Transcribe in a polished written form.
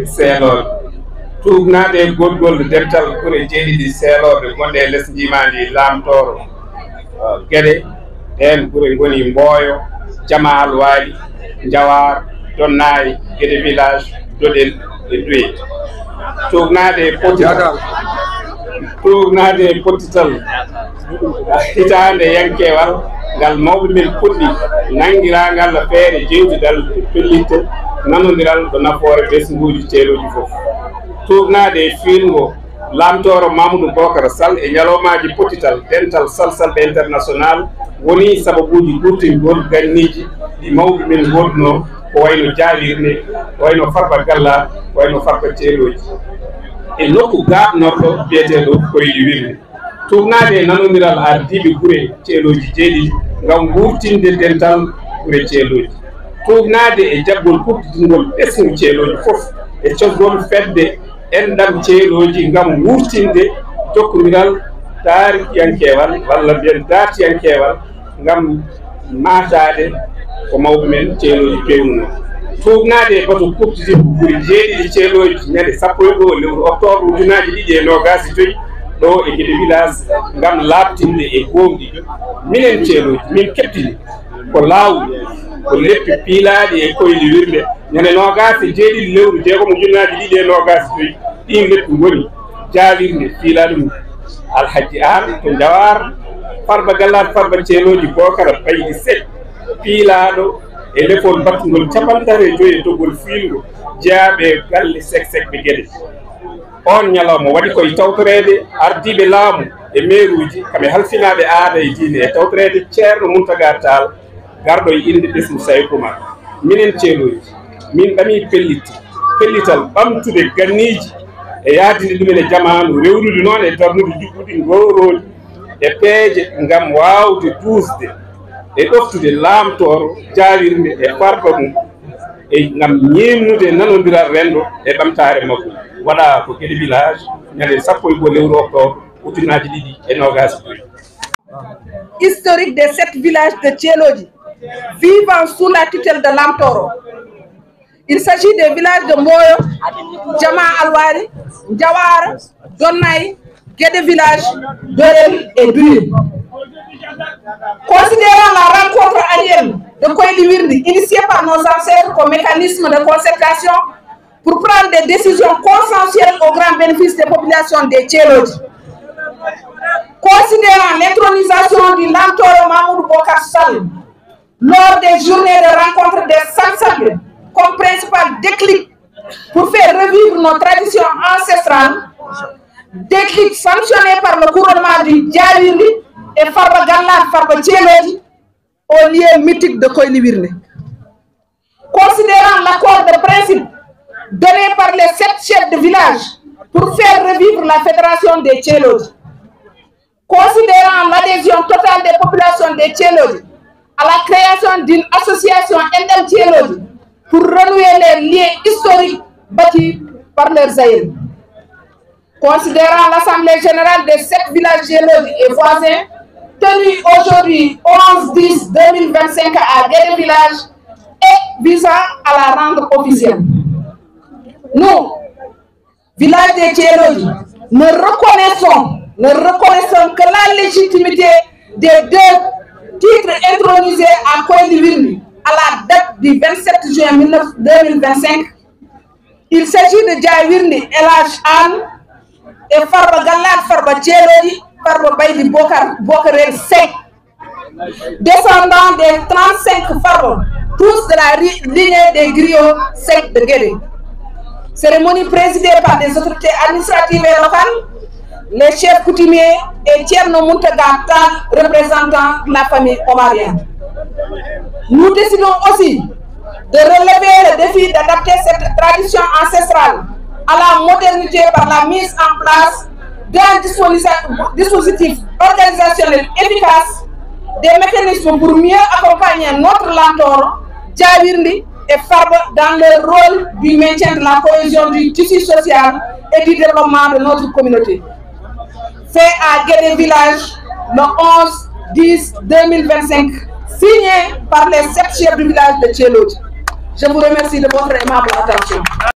seeloɓe tuubnade e goɗgol dental ɓuure jeeɗiɗi seeloɓe gonɗe e less jimaji lamtoro gueɗe ɗen ɓuure goni Mboyo Jama Alwali Diawar Donnayi Guédé village Doɗel e Douye tuubnade e Pottital hitande yankewal ngal mawɓe men puɗɗi nangiragal feere jewtidal pellitte nanodiral ɗo nafoore ɓesguji ceeloji fof tuubnade e filgo lamtoro Mamadou Bocar Sall e ñalomaji Pottital dental salsalɓe international woni sababuji ɓurtingol ganniji ɗi mawɓe men goduno ko wayno jawirne ko wayno Farba Galla ko wayno Farba ceeloji e nokku gaɓnorɗo biyeteɗo Koyli Wirde tuubnade e nanodiral ardiɓe ɓuure ceeloji jeeɗiɗi ngam wurtinde dental ɓuure ceeloji tuubnade e jaɓgol kuɓɗitingol ɓesgu ceeloji fof e coggol fedde enɗam ceeloji ngam wurtinde jokkodiral taarikiyankewal walla mbiyen daatiyankewal ngam matade ko mawɓe men ceeloji pewnuno tuubnade e bato kuɓɗitingo ɓuuri jeeɗiɗi ceeloji ñande 11 lewru octobre ujunaji ɗiɗi e nogas joyyi ɗo e Guédé village ngam labtinde e gonɗi minen ceeloji min keɓtini ko lawol ko leppi piilaɗi e Koyli Wirde ñande nogas e jeeɗiɗi lewru jeegom ujunaji ɗiɗi e nogas joyyi ɗin leppi goni jawirde fiilaɗum Alhaji An to Diawar Farba Galla Farba ceeloji Bocar Baydi Seck piilaɗo e lefol battugol 35 e doggol fiilgo jeeyaɓe galle Seck ɓe Guédé on ñalawma waɗi koye tawtorede ardiɓe laamu e mairuji kamɓe halfinaɓe aada e diine e tawtorede ceerno Mountaga Tall garɗo e inde ɓesgu Saye Oumar minen ceeloji min ɓami pellital ɓamtude ganniji e yaadinde ɗumen e jamanu rewrude noon e darnude juɓɓudi goroji e peeje ngam wawde dusde e ɗoftude lamtoro jawirde e farba mum e ngam ñemnude nanodiral rendo e ɓamtare makko waɗa ko Guédé village ñande 11 lewru octobre ujunaji ɗiɗi e nogas joyyi. Historique des 7 villages de Thiéloji vivant sous la tutelle de Lamtoro. Il s'agit des villages de Mboyo, Jama Alwali, Diawar, Donnayi, Guédé village, Doɗel et Douye. Considérant la rencontre annuelle de Koyli Wirde initiée par nos ancêtres comme mécanisme de concertation pour prendre des décisions consensuelles au grand bénéfice des populations des Thiéloji. Considérant l'intronisation du Lamtoro Mamadou Bocar Sall lors des journées de rencontre des Salsaɓe comme principal déclic pour faire revivre nos traditions ancestrales, déclic sanctionné par le couronnement du Jawirde et Farba Galla Farba ceeloji au lieu mythique de Koyli Wirde. Considérant l'accord de principe donné par les 7 chefs de village pour faire revivre la fédération des Thiéloji, considérant l'adhésion totale des populations des Thiéloji à la création d'une association Endem Thiéloji pour renouer les liens historiques bâtis par leurs aïeux. Considérant l'Assemblée générale des 7 villages Thiéloji et voisins, tenue aujourd'hui 11/10/2025 à Guédé village et visant à la rendre officielle. Nous, village des Thiéloji, ne reconnaissons que la légitimité des 2 titres intronisés à Koyli Wirde à la date du 27 juin 2025. Il s'agit de Jawirde Elhadj An et Farba Galla Farba ceeloji Farba Baydi Bocar Seck, descendants des 35 Farba, tous de la lignée des griots Seck de Guédé. Cérémonie présidée par des autorités administratives et locales, les chefs coutumiers et Thierno Mountaga Tall, représentant de la famille omarienne. Nous décidons aussi de relever le défi d'adapter cette tradition ancestrale à la modernité par la mise en place d'un dispositif organisationnel efficace, des mécanismes pour mieux accompagner notre Lamtoro, Jawirde et Farba dans leur rôle du maintien de la cohésion du tissu social et du développement de notre communauté. Fait à Guédé village le 11/10/2025, signé par les 7 chefs du village de Thiéloji. Je vous remercie de votre aimable attention.